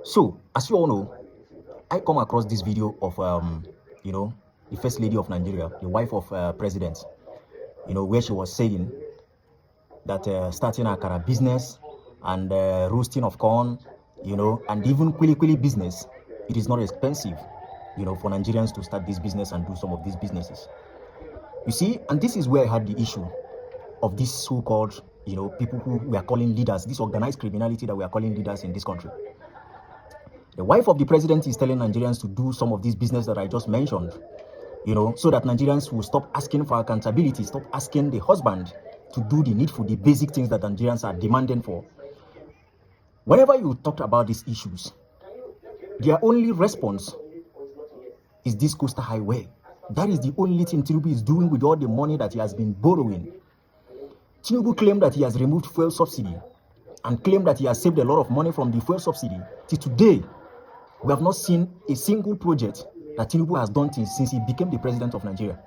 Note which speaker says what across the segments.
Speaker 1: So, as you all know, I come across this video of, the First Lady of Nigeria, the wife of President, where she was saying that starting a Akara business and roasting of corn, and even Kwili business, it is not expensive, for Nigerians to start this business and do some of these businesses. You see, and this is where I had the issue of these so-called, people who we are calling leaders, this organized criminality that we are calling leaders in this country. The wife of the president is telling Nigerians to do some of these business that I just mentioned, so that Nigerians will stop asking for accountability, stop asking the husband to do the needful, the basic things that Nigerians are demanding for. Whenever you talk about these issues, their only response is this coastal highway. That is the only thing Tinubu is doing with all the money that he has been borrowing. Tinubu claimed that he has removed fuel subsidy and claimed that he has saved a lot of money from the fuel subsidy. Till today, we have not seen a single project that Tinubu has done since he became the president of Nigeria.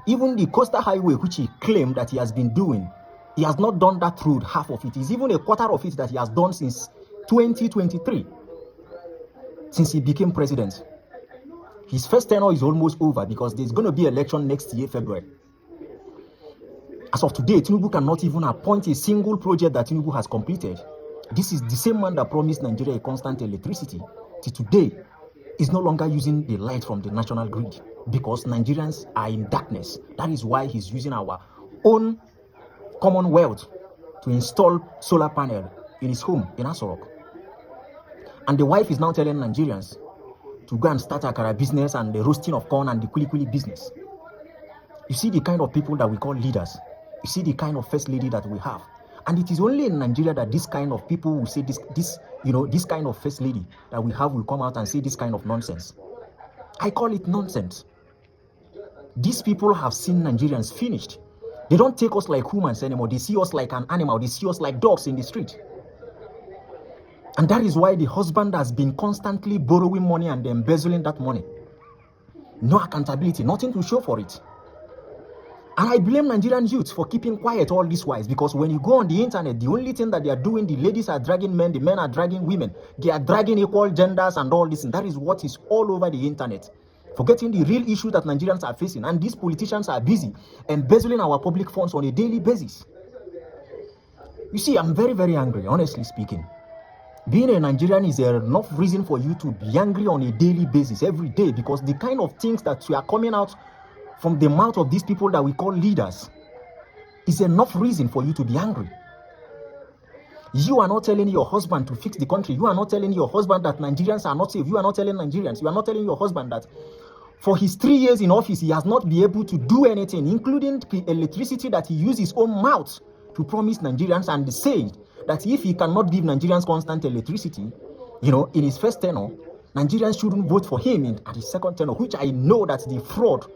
Speaker 1: Even the coastal highway, which he claimed that he has been doing, he has not done that road, half of it. It's even a quarter of it that he has done since 2023, since he became president. His first tenure is almost over because there's going to be election next year, February. As of today, Tinubu cannot even appoint a single project that Tinubu has completed. This is the same man that promised Nigeria a constant electricity. Till today, is no longer using the light from the national grid because Nigerians are in darkness. That is why he's using our own commonwealth to install solar panel in his home in Asorok. And the wife is now telling Nigerians to go and start Akara business and the roasting of corn and the Kwili business. You see the kind of people that we call leaders. You see the kind of first lady that we have. And it is only in Nigeria that this kind of people will say this kind of first lady that we have will come out and say this kind of nonsense. I call it nonsense. These people have seen Nigerians finished. They don't take us like humans anymore. They see us like an animal. They see us like dogs in the street. And that is why the husband has been constantly borrowing money and embezzling that money. No accountability, nothing to show for it. And I blame Nigerian youth for keeping quiet all this while, because when you go on the internet, the only thing that they are doing, the ladies are dragging men, the men are dragging women. They are dragging equal genders and all this. And that is what is all over the internet. Forgetting the real issue that Nigerians are facing. And these politicians are busy embezzling our public funds on a daily basis. You see, I'm very, very angry, honestly speaking. Being a Nigerian is enough reason for you to be angry on a daily basis, every day, because the kind of things that are coming out from the mouth of these people that we call leaders is enough reason for you to be angry. You are not telling your husband to fix the country. You are not telling your husband that Nigerians are not safe. You are not telling Nigerians. You are not telling your husband that for his 3 years in office, he has not been able to do anything, including the electricity that he used his own mouth to promise Nigerians, and said that if he cannot give Nigerians constant electricity, in his first tenure, Nigerians shouldn't vote for him at his second tenure, which I know that the fraud,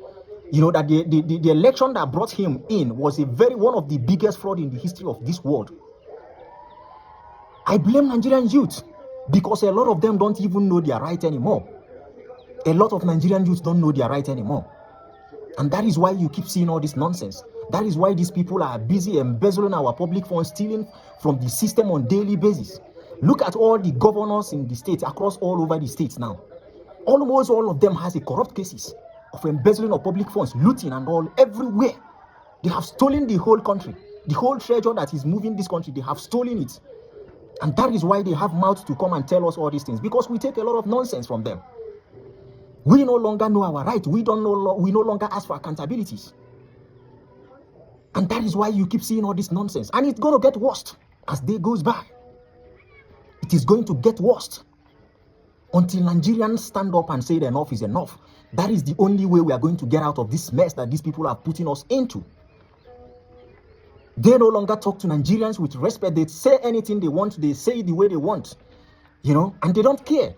Speaker 1: that the election that brought him in was one of the biggest fraud in the history of this world. I blame Nigerian youth because a lot of them don't even know their right anymore. A lot of Nigerian youth don't know their right anymore. And that is why you keep seeing all this nonsense. That is why these people are busy embezzling our public funds, stealing from the system on a daily basis. Look at all the governors in the states, across all over the states now. Almost all of them has a corrupt cases of embezzling of public funds, looting and all, everywhere. They have stolen the whole country. The whole treasure that is moving this country, they have stolen it. And that is why they have mouths to come and tell us all these things, because we take a lot of nonsense from them. We no longer know our right. We no longer ask for accountabilities. And that is why you keep seeing all this nonsense. And it's going to get worse as day goes by. It is going to get worse until Nigerians stand up and say that enough is enough. That is the only way we are going to get out of this mess that these people are putting us into. They no longer talk to Nigerians with respect. They say anything they want. They say it the way they want, and they don't care.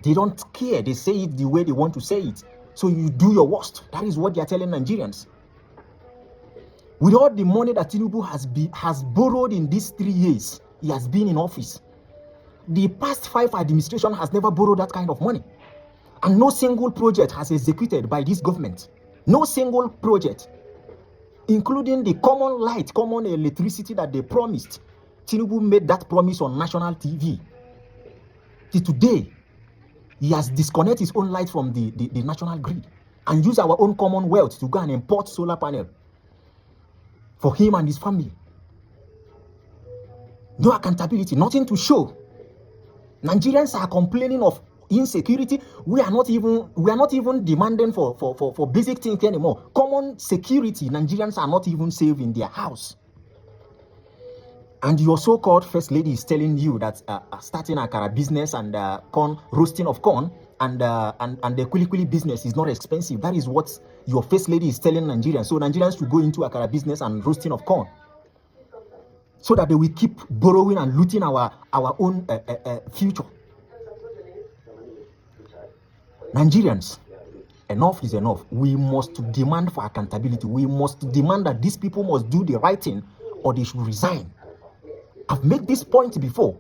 Speaker 1: They don't care. They say it the way they want to say it. So you do your worst. That is what they are telling Nigerians. With all the money that Tinubu has borrowed in these 3 years, he has been in office. The past 5 administration has never borrowed that kind of money. And no single project has executed by this government. No single project, including the common light, common electricity that they promised. Tinubu made that promise on national TV. Till today, he has disconnected his own light from the national grid and used our own common wealth to go and import solar panel for him and his family. No accountability, nothing to show. Nigerians are complaining of insecurity. We are not even demanding for basic things anymore. Common security, Nigerians are not even safe in their house. And your so-called first lady is telling you that starting a akara business and roasting of corn and the kuli business is not expensive. That is what your first lady is telling Nigerians. So Nigerians should go into akara business and roasting of corn, so that they will keep borrowing and looting our own future. Nigerians, enough is enough. We must demand for accountability. We must demand that these people must do the right thing or they should resign. I've made this point before,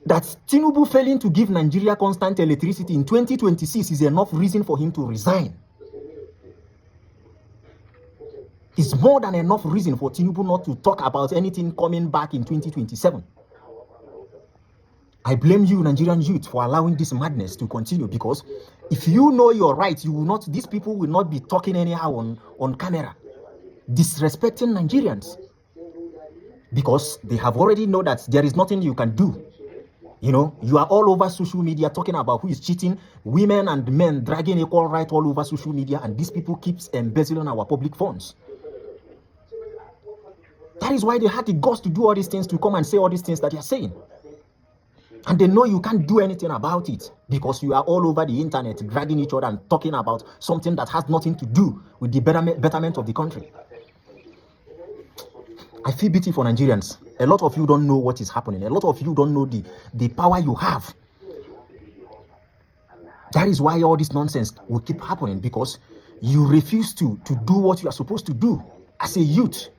Speaker 1: that Tinubu failing to give Nigeria constant electricity in 2026 is enough reason for him to resign. It's more than enough reason for Tinubu not to talk about anything coming back in 2027. I blame you, Nigerian youth, for allowing this madness to continue, because if you know your rights, you will not, these people will not be talking anyhow on camera, disrespecting Nigerians, because they have already know that there is nothing you can do. You know, you are all over social media talking about who is cheating, women and men dragging equal right all over social media, and these people keeps embezzling our public funds. That is why they had the guts to do all these things, to come and say all these things that they are saying. And they know you can't do anything about it, because you are all over the internet dragging each other and talking about something that has nothing to do with the betterment of the country. I feel pity for Nigerians. A lot of you don't know what is happening. A lot of you don't know the power you have. That is why all this nonsense will keep happening, because you refuse to do what you are supposed to do as a youth.